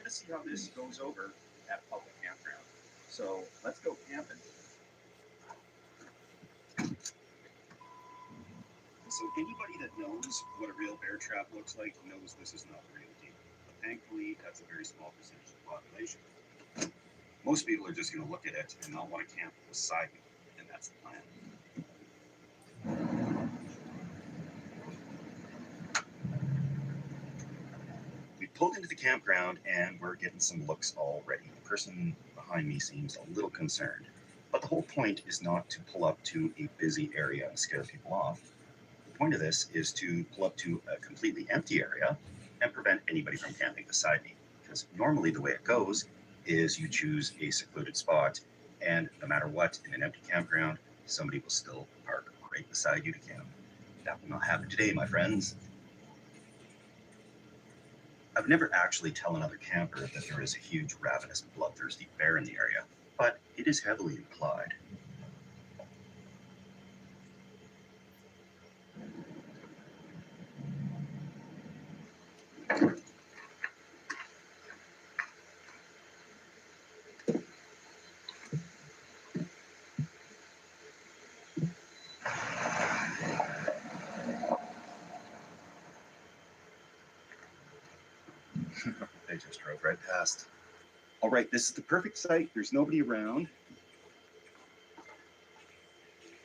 to see how this goes over at a public campground. So let's go camping. So anybody that knows what a real bear trap looks like knows this is not the real deal. But thankfully, that's a very small percentage of the population. Most people are just going to look at it and not want to camp beside me, and that's the plan. We pulled into the campground and we're getting some looks already. The person behind me seems a little concerned. But the whole point is not to pull up to a busy area and scare people off. The point of this is to pull up to a completely empty area and prevent anybody from camping beside me. Because normally the way it goes is you choose a secluded spot, and no matter what, in an empty campground, somebody will still park right beside you to camp. That will not happen today, my friends. I would never actually tell another camper that there is a huge, ravenous, bloodthirsty bear in the area, but it is heavily implied. They just drove right past. All right, this is the perfect site. There's nobody around.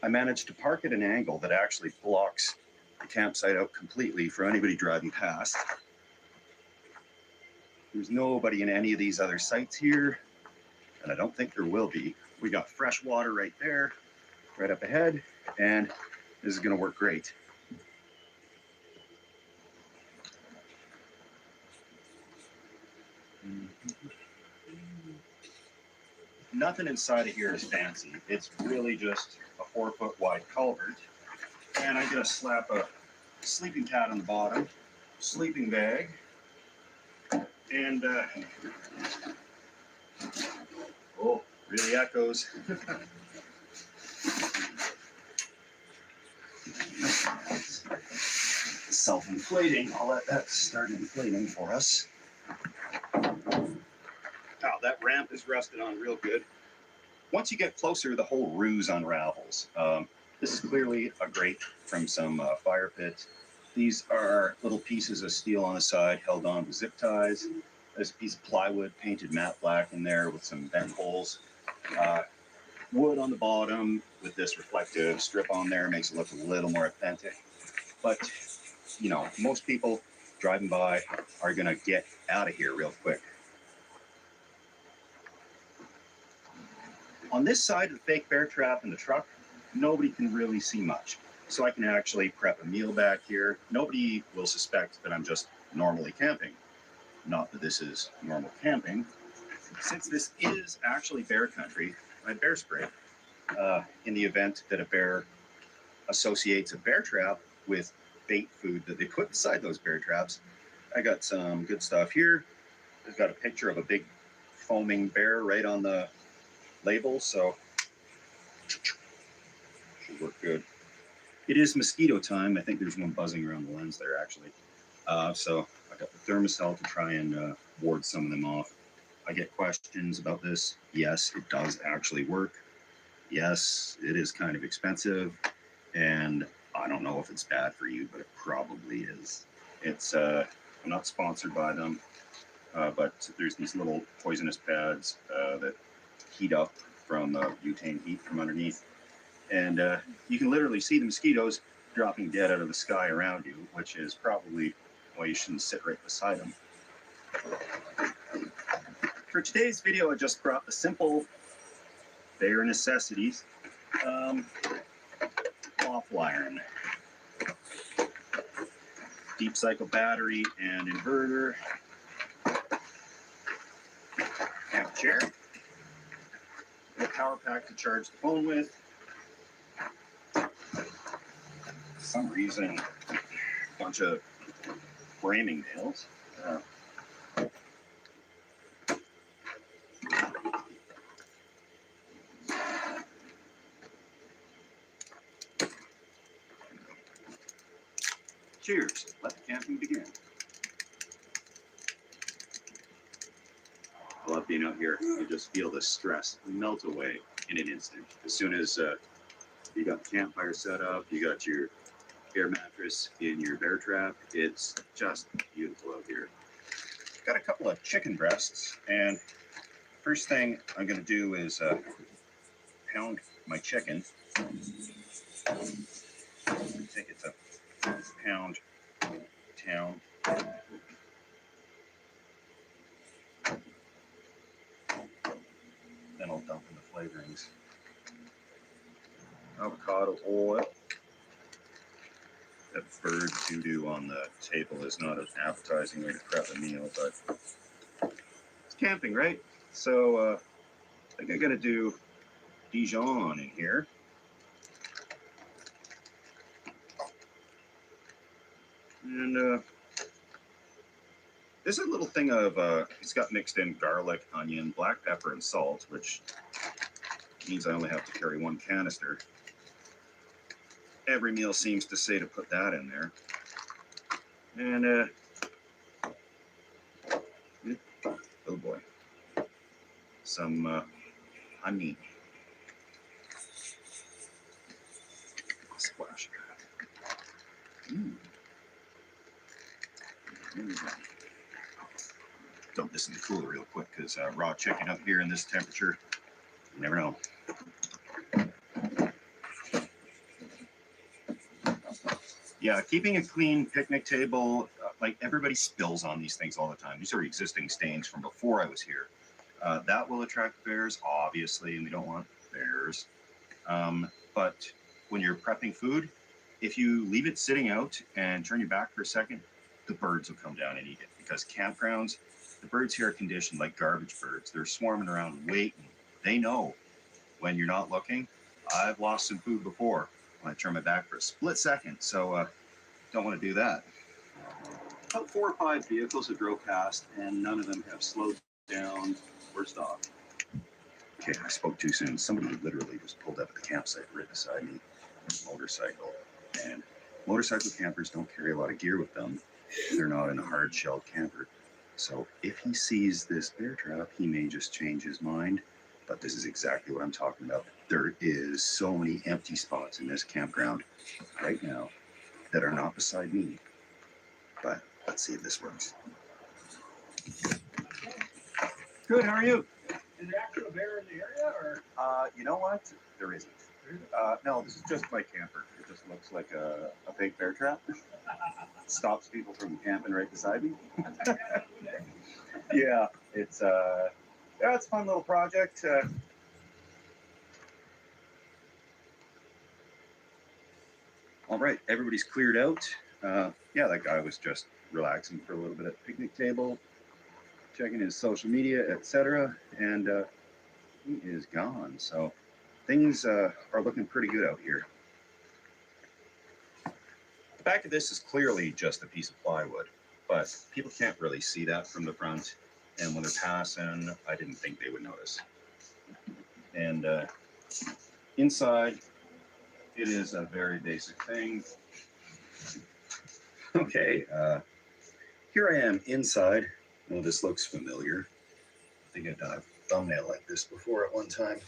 I managed to park at an angle that actually blocks the campsite out completely for anybody driving past. There's nobody in any of these other sites here, and I don't think there will be. We got fresh water right there, right up ahead, and this is going to work great. Nothing inside of here is fancy. It's really just a 4-foot wide culvert. And I'm going to slap a sleeping pad on the bottom, sleeping bag, and oh, really echoes. Self-inflating. I'll let that start inflating for us. Wow, that ramp is rusted on real good. Once you get closer, the whole ruse unravels. This is clearly a grate from some fire pit. These are little pieces of steel on the side held on with zip ties. There's a piece of plywood painted matte black in there with some vent holes. Wood on the bottom with this reflective strip on there makes it look a little more authentic. But, you know, most people driving by are going to get out of here real quick. On this side of the fake bear trap in the truck, nobody can really see much. So I can actually prep a meal back here. Nobody will suspect that I'm just normally camping. Not that this is normal camping. Since this is actually bear country, I have bear spray. In the event that a bear associates a bear trap with bait food that they put inside those bear traps, I got some good stuff here. I've got a picture of a big foaming bear right on the label, so should work good. It is mosquito time. I think there's one buzzing around the lens there, actually. So I got the thermocell to try and ward some of them off. I get questions about this. Yes, it does actually work. Yes, it is kind of expensive, and I don't know if it's bad for you, but it probably is. It's I'm not sponsored by them, but there's these little poisonous pads that heat up from butane heat from underneath, and you can literally see the mosquitoes dropping dead out of the sky around you, which is probably why you shouldn't sit right beside them. For today's video, I just brought the simple bare necessities. Waffle iron, deep cycle battery and inverter, camp chair, a power pack to charge the phone with. For some reason, a bunch of framing nails. Cheers. Let the camping begin. being out here. You just feel the stress melt away in an instant. As soon as you got the campfire set up, you got your air mattress in your bear trap, it's just beautiful out here. Got a couple of chicken breasts, and first thing I'm going to do is pound my chicken. Take it to pound town. Then I'll dump in the flavorings. Avocado oil. That bird doo-doo on the table is not an appetizing way to prep a meal, but it's camping, right? So I think I'm gonna do Dijon in here. And there's a little thing of, it's got mixed in garlic, onion, black pepper, and salt, which means I only have to carry one canister. Every meal seems to say to put that in there. And, oh boy, some honey. Splash of that. Dump this in the cooler real quick, because raw chicken up here in this temperature, you never know. Yeah, keeping a clean picnic table, like everybody spills on these things all the time. These are existing stains from before I was here. That will attract bears, obviously, and we don't want bears. But when you're prepping food, if you leave it sitting out and turn your back for a second, the birds will come down and eat it. Because campgrounds, the birds here are conditioned like garbage birds. They're swarming around waiting. They know when you're not looking. I've lost some food before when I turn my back for a split second, so don't want to do that. About 4 or 5 vehicles have drove past, and none of them have slowed down or stopped. Okay, I spoke too soon. Somebody literally just pulled up at the campsite right beside me, motorcycle. And motorcycle campers don't carry a lot of gear with them. They're not in a hard-shelled camper. So if he sees this bear trap, he may just change his mind. But this is exactly what I'm talking about. There is so many empty spots in this campground right now that are not beside me. But let's see if this works. Good, how are you? Is there actually a bear in the area, or? You know what? There isn't. No, this is just my camper. It just looks like a big bear trap. Stops people from camping right beside me. Yeah, it's a fun little project. All right, everybody's cleared out. Yeah, that guy was just relaxing for a little bit at the picnic table, checking his social media, etc. And he is gone. So things are looking pretty good out here. The back of this is clearly just a piece of plywood, but people can't really see that from the front. And when they're passing, I didn't think they would notice. And inside, it is a very basic thing. Okay, here I am inside. Oh, this looks familiar. I think I've done a thumbnail like this before at one time.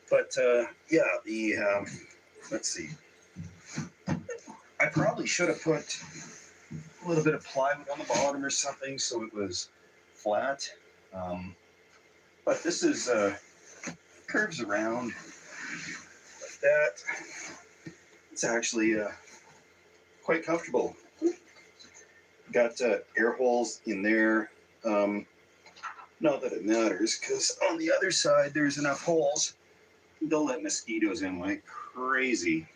But yeah, let's see. I probably should have put a little bit of plywood on the bottom or something so it was flat. But this is curves around like that. It's actually quite comfortable. Got air holes in there. Not that it matters, because on the other side there's enough holes. They'll let mosquitoes in like crazy.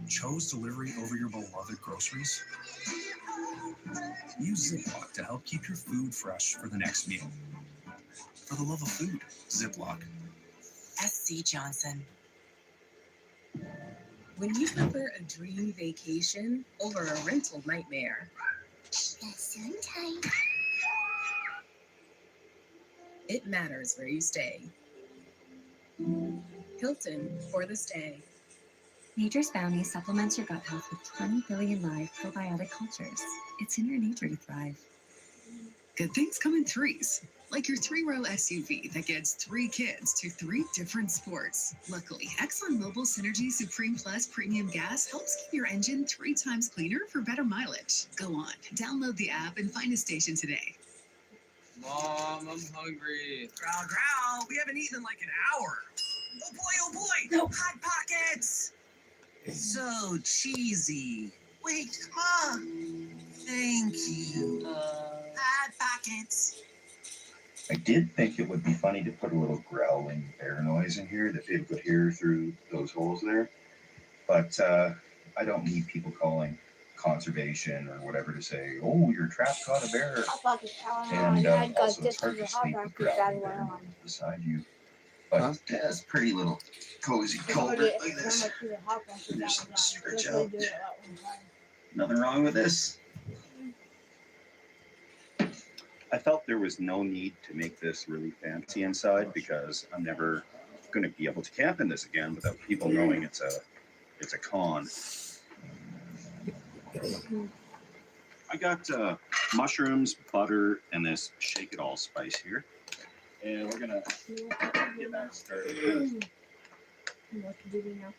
Chose delivery over your beloved groceries? Use Ziploc to help keep your food fresh for the next meal. For the love of food, Ziploc. SC Johnson. When you prefer a dream vacation over a rental nightmare, it matters where you stay. Hilton for the stay. Nature's Bounty supplements your gut health with 20 billion live probiotic cultures. It's in your nature to thrive. Good things come in threes, like your 3-row SUV that gets 3 kids to 3 different sports. Luckily, ExxonMobil Synergy Supreme Plus Premium Gas helps keep your engine 3 times cleaner for better mileage. Go on, download the app and find a station today. Mom, I'm hungry. Growl, growl. We haven't eaten in like an hour. Oh boy. No. Hot Pockets. So cheesy. Wait, Mom. Thank you. Hot Pockets. I did think it would be funny to put a little growling bear noise in here that people could hear through those holes there. But I don't need people calling conservation or whatever to say, oh, your trap caught a bear. And also, it's hard to sleep with growling bear beside you. But it's a pretty little cozy culvert. Look at this. There's some stretch out. Nothing wrong with this. I felt there was no need to make this really fancy inside because I'm never going to be able to camp in this again without people knowing it's a con. I got mushrooms, butter, and this shake it all spice here. And we're gonna get that started. What to do now?